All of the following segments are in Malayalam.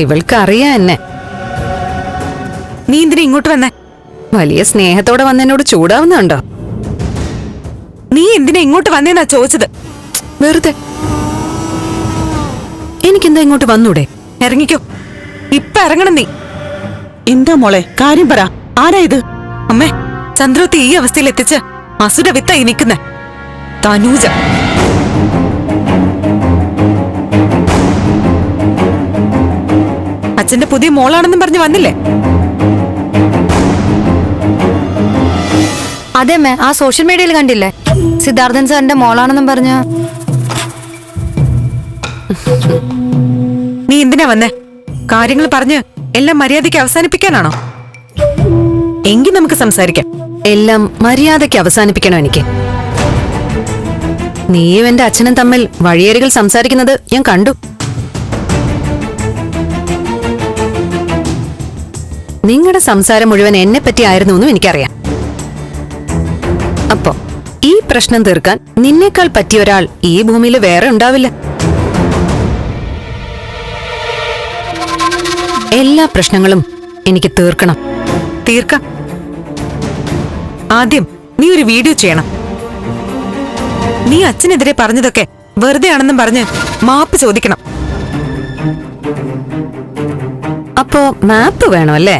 ഇവൾക്കറിയാ എന്നെ. നീ എന്തിനാ ഇങ്ങോട്ട് വന്നേ? വലിയ സ്നേഹത്തോടെ വന്നെന്നോട് ചൂടാവുന്നുണ്ടോ? നീ എന്തിനാ ഇങ്ങോട്ട് വന്നേന്നാ ചോദിച്ചത്. വെറുതെ. എനിക്കെന്താ ഇങ്ങോട്ട് വന്നൂടെ? ഇറങ്ങിക്കോ, ഇപ്പൊ ഇറങ്ങണം നീ. എന്താ മോളെ, കാര്യം പറ. ആരാ ഇത്? അമ്മേ, ചന്ദ്രവത്തെ ഈ അവസ്ഥയിൽ എത്തിച്ച് അസുര വിത്തായി നിൽക്കുന്നേ തനൂജ. അച്ഛന്റെ പുതിയ മോളാണെന്നും പറഞ്ഞ് വന്നില്ലേ? അതെമ്മേ, ആ സോഷ്യൽ മീഡിയയിൽ കണ്ടില്ലേ, സിദ്ധാർത്ഥൻ സാറിന്റെ മോളാണെന്നും പറഞ്ഞ. നീ എന്തിനാ വന്നേ? കാര്യങ്ങൾ പറഞ്ഞ് എല്ലാം മര്യാദയ്ക്ക് അവസാനിപ്പിക്കാനാണോ? എങ്കിൽ നമുക്ക് സംസാരിക്കാം. എല്ലാം മര്യാദയ്ക്ക് അവസാനിപ്പിക്കണം എനിക്ക്. നീയും എന്റെ അച്ഛനും തമ്മിൽ വഴിയേറികൾ സംസാരിക്കുന്നത് ഞാൻ കണ്ടു. നിങ്ങളുടെ സംസാരം മുഴുവൻ എന്നെ പറ്റി ആയിരുന്നു എന്നും എനിക്കറിയാം. അപ്പോ ഈ പ്രശ്നം തീർക്കാൻ നിന്നേക്കാൾ പറ്റിയ ഒരാൾ ഈ ഭൂമിയിൽ വേറെ ഉണ്ടാവില്ല. എല്ലാ പ്രശ്നങ്ങളും എനിക്ക് തീർക്കണം. തീർക്കാം. ആദ്യം നീ ഒരു വീഡിയോ ചെയ്യണം. നീ അച്ഛനെതിരെ പറഞ്ഞതൊക്കെ വെറുതെ ആണെന്നും പറഞ്ഞ് മാപ്പ് ചോദിക്കണം. അപ്പോ മാപ്പ് വേണമല്ലേ?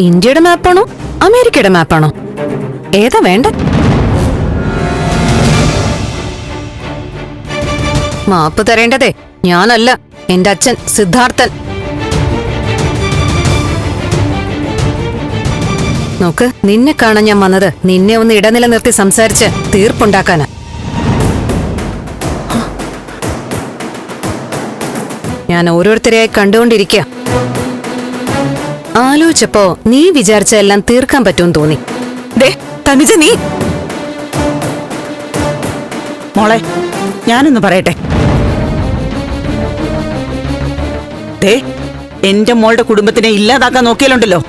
ഇന്ത്യയുടെ മാപ്പാണോ അമേരിക്കയുടെ മാപ്പാണോ? ഏതാ വേണ്ട? മാപ്പ് തരേണ്ടതേ ഞാനല്ല, എന്റെ അച്ഛൻ സിദ്ധാർത്ഥൻ. നോക്ക്, നിന്നെ കാണാൻ ഞാൻ വന്നത് നിന്നെ ഒന്ന് ഇടനില നിർത്തി സംസാരിച്ച് തീർപ്പുണ്ടാക്കാനാ. ഞാൻ ഓരോരുത്തരെയായി കണ്ടുകൊണ്ടിരിക്കുക. ആലോചിച്ചപ്പോ നീ വിചാരിച്ച എല്ലാം തീർക്കാൻ പറ്റുമെന്ന് തോന്നി. ദേ തനുജ, നീ. മോളെ, ഞാനൊന്ന് പറയട്ടെ. ദേ, എന്റെ മോളുടെ കുടുംബത്തിനെ ഇല്ലാതാക്കാൻ നോക്കിയാലുണ്ടല്ലോ,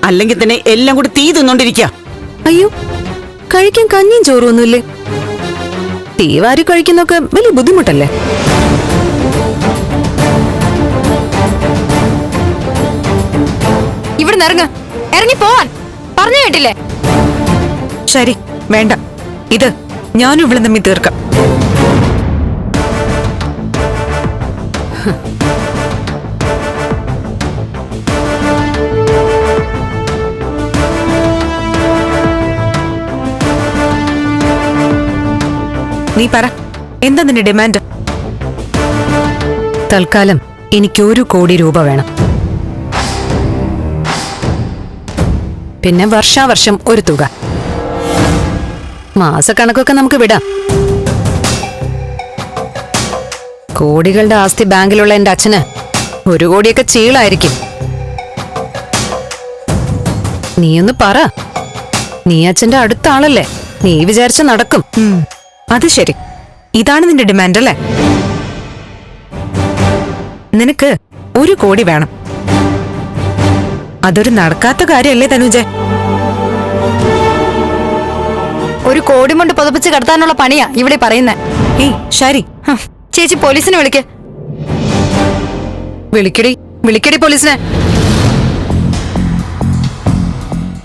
അല്ലെങ്കിൽ തന്നെ എല്ലാം കൂടി തീ തിന്നോണ്ടിരിക്കുക. അയ്യോ, കഴിക്കാൻ കഞ്ഞിയും ചോറൊന്നുമില്ലേ? തീ വാരി കഴിക്കുന്നൊക്കെ വലിയ ബുദ്ധിമുട്ടല്ലേ? ഇവിടെ ഇറങ്ങ, ഇറങ്ങി പോവാൻ പറഞ്ഞു കേട്ടില്ലേ? ശരി, വേണ്ട. ഇത് ഞാനും ഇവിടെ തമ്മിൽ തീർക്കാം. നീ പറ, എന്താ നിന്റെ ഡിമാൻഡ്? തൽക്കാലം എനിക്ക് 1 കോടി രൂപ വേണം. പിന്നെ വർഷാവർഷം ഒരു തുക. മാസക്കണക്കൊക്കെ നമുക്ക് വിടാം. കോടികളുടെ ആസ്തി ബാങ്കിലുള്ള എന്റെ അച്ഛന് 1 കോടിയൊക്കെ ചീളായിരിക്കും. നീയൊന്ന് പറ. നീ അച്ഛന്റെ അടുത്ത ആളല്ലേ, നീ വിചാരിച്ച നടക്കും. അത് ശരി, ഇതാണ് നിന്റെ ഡിമാൻഡ് അല്ലേ? നിനക്ക് 1 കോടി വേണം. അതൊരു നടക്കാത്ത കാര്യല്ലേ തനുജെ? 1 കോടി കൊണ്ട് പുതപ്പിച്ച് കിടത്താനുള്ള പണിയാ ഇവിടെ പറയുന്നേ. ഏയ് ശരി, ചേച്ചി പോലീസിനെ വിളിക്ക്. വിളിക്കടി പോലീസിനെ.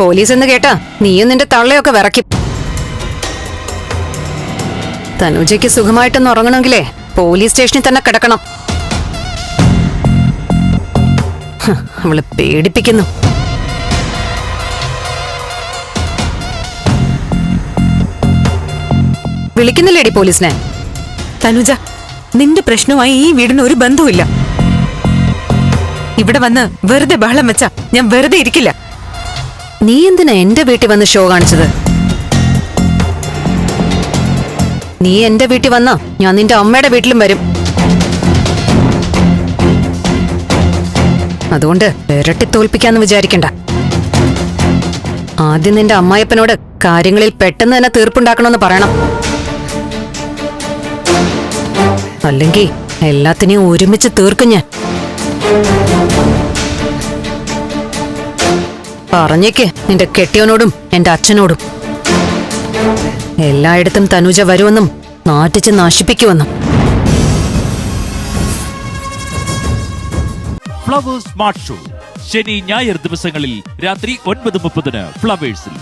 പോലീസ് എന്ന് കേട്ടാ നീയും നിന്റെ തള്ളയൊക്കെ വിറയ്ക്കും. തനുജയ്ക്ക് സുഖമായിട്ടൊന്ന് ഉറങ്ങണമെങ്കിലേ പോലീസ് സ്റ്റേഷനിൽ തന്നെ കിടക്കണം. അവള് പേടിപ്പിക്കുന്നു. വിളിക്കുന്നില്ലേടി പോലീസിനെ? തനുജ, നിന്റെ പ്രശ്നവുമായി ഈ വീടിന് ഒരു ബന്ധവുമില്ല. ഇവിടെ വന്ന് വെറുതെ ബഹളം വെച്ചാ ഞാൻ വെറുതെ ഇരിക്കില്ല. നീ എന്തിനാ എന്റെ വീട്ടിൽ വന്ന് ഷോ കാണിച്ചത്? നീ എന്റെ വീട്ടിൽ വന്നാ ഞാൻ നിന്റെ അമ്മയുടെ വീട്ടിലും വരും. അതുകൊണ്ട് ഇരട്ടി തോൽപ്പിക്കാന്ന് വിചാരിക്കണ്ട. ആദ്യം നിന്റെ അമ്മായപ്പനോട് കാര്യങ്ങളിൽ പെട്ടെന്ന് തന്നെ തീർപ്പുണ്ടാക്കണമെന്ന് പറയണം. അല്ലെങ്കിൽ എല്ലാത്തിനെയും ഒരുമിച്ച് തീർക്കും ഞാൻ. പറഞ്ഞേക്ക് നിന്റെ കെട്ടിയവനോടും എന്റെ അച്ഛനോടും. എല്ലായിടത്തും തനുജ വരുമെന്നും നാട്ടിച്ച് നശിപ്പിക്കുമെന്നും. ഫ്ലവേഴ്സ് സ്മാർട്ട് ഷോ ശനി ഞായർ ദിവസങ്ങളിൽ രാത്രി 9:30 ഫ്ലവേഴ്സിൽ.